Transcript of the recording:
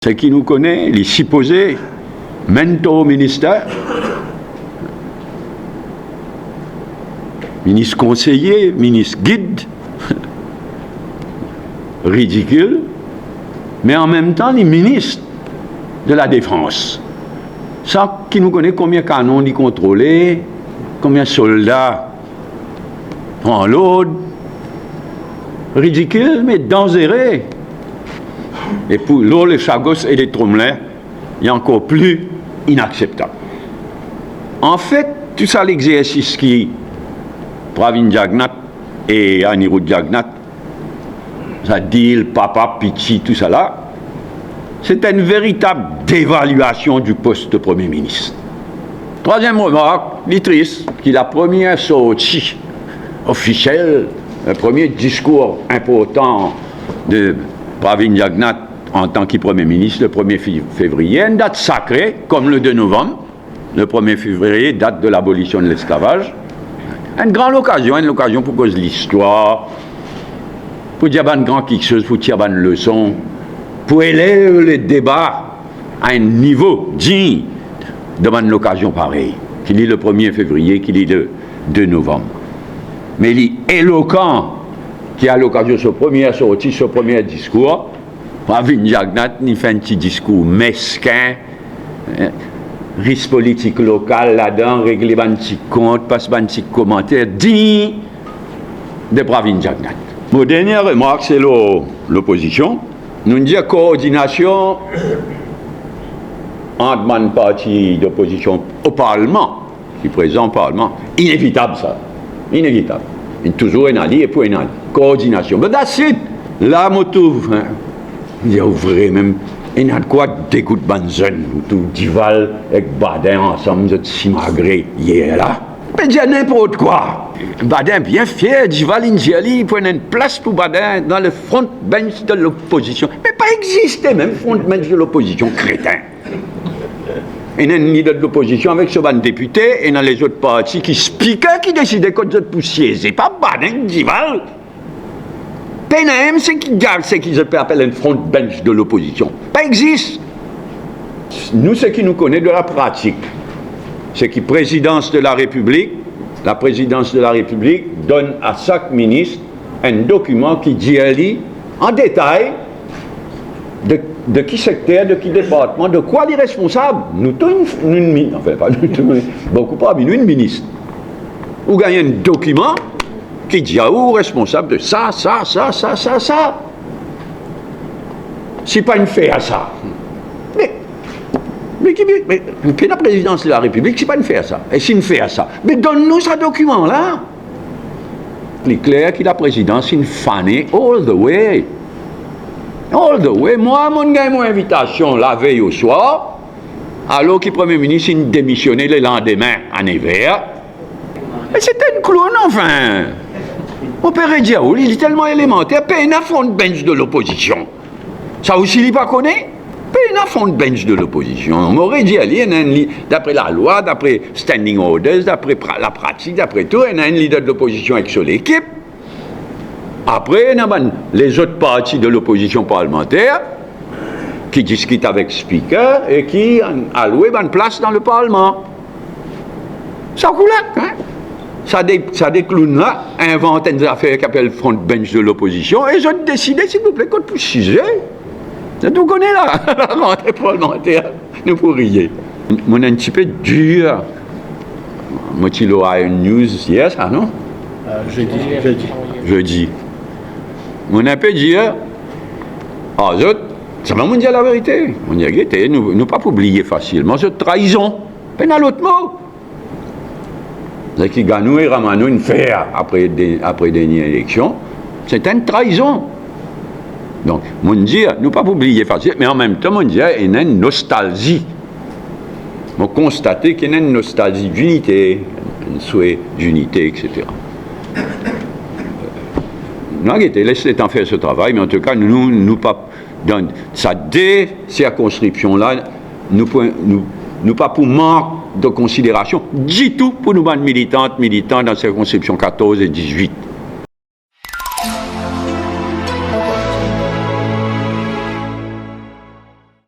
C'est qui nous connaît, les supposés mentor ministère, ministre conseiller, ministre guide, ridicule, mais en même temps les ministres de la défense. Ça qui nous connaît combien de canons d'y contrôler, combien de soldats en l'aude, ridicule mais dangereux. Et pour l'eau, les Chagos et les Tromelins, il y a encore plus inacceptable. En fait, tout ça, l'exercice qui Pravin Jagnat et Anirudh Jagnat, ça dit le papa, Pichi, tout ça là, c'est une véritable dévaluation du poste de Premier ministre. Troisième remarque, l'Itris, qui est la première sortie officielle, le premier discours important de Pravin Jagnat en tant que Premier ministre, le 1er février, une date sacrée, comme le 2 novembre. Le 1er février, date de l'abolition de l'esclavage. Une grande occasion, pour cause de l'histoire, pour dire une grande quelque chose, pour tirer une leçon, pour élever le débat à un niveau digne de une occasion pareille, qu'il est le 1er février, qu'il est le 2 novembre. Mais il est éloquent qui a l'occasion de ce premier sortie, ce premier discours. Pravin Jagnat il fait un petit discours mesquin, risque politique local là-dedans, régler un petit compte, passer un petit commentaire, dit de Pravin Jagnat. Mon dernière remarque, c'est l'opposition. Nous disons coordination entre un parti d'opposition au Parlement, qui est présent au Parlement. Inévitable ça, inévitable. Il y a toujours un allié et pour un allié. Coordination. Mais that's it. Là, je trouve, il y a vrai même, il y a de quoi d'écoute Banzen, tout Dival avec Badin ensemble, vous êtes si magré hier là. Mais il y a n'importe quoi. Badin bien fier, Dival Injali, il prend une place pour Badin dans le front bench de l'opposition. Mais pas existé même front bench de l'opposition, crétin. Il y a un leader de l'opposition avec ce ban député et dans les autres partis qui speaker, qui décidaient qu'on se poussiez. C'est pas Badin, Dival. PNM, c'est qui garde ce qu'ils appellent un front bench de l'opposition. Pas existe. Nous, ce qui nous connaît de la pratique, c'est que la présidence de la République donne à chaque ministre un document qui dit en détail de qui secteur, de qui département, de quoi il est responsable. Nous tous, enfin pas nous tous, beaucoup pas, mais nous une ministre. Vous gagnez un document qui dit à vous responsable de ça. C'est pas une fait à ça. Mais la présidence de la République, c'est pas une fait à ça. Et c'est une fait à ça. Mais donne-nous ce document-là. Il est clair que la présidence est une fanée all the way. All the way. Moi, mon gars, mon invitation la veille au soir, alors que le Premier ministre a démissionné le lendemain à Nevers. Mais c'était une clown, enfin. On peut dire, il est tellement élémentaire, paye un front bench de l'opposition. Ça aussi, il n'est pas connu. Paye un front bench de l'opposition. On m'aurait dit, d'après la loi, d'après standing orders, d'après la pratique, d'après tout, il y a un leader de l'opposition avec son équipe. Après, il y a les autres partis de l'opposition parlementaire qui discutent avec Speaker et qui allouent une place dans le Parlement. Ça coule, hein? Ça des clowns là inventent des affaires qui appellent front bench de l'opposition et ils ont décidé, s'il vous plaît, qu'on puisse chiser. Vous connaissez là, la rentrée parlementaire, nous pourriez. Mon un petit peu dur. Moi, tu l'auras une news hier, ça, non? Jeudi. Mon un peu dur. Ah, ça va me dire la vérité. On y a guetté, nous pas oublier facilement cette trahison. Mais dans l'autre mot. C'est qui gagne et ramène une faire après dernière élection. C'est une trahison. Donc, mon dire, nous pas oublier facile, mais en même temps, mon dire, il y a une nostalgie. On constate qu'il y a une nostalgie d'unité, un souhait d'unité, etc. Nous avons laissé le temps faire ce travail, mais en tout cas, nous pas dans sa circonscription-là, nous pas pour manque de considération du tout pour nous, militants dans circonscription 14 et 18.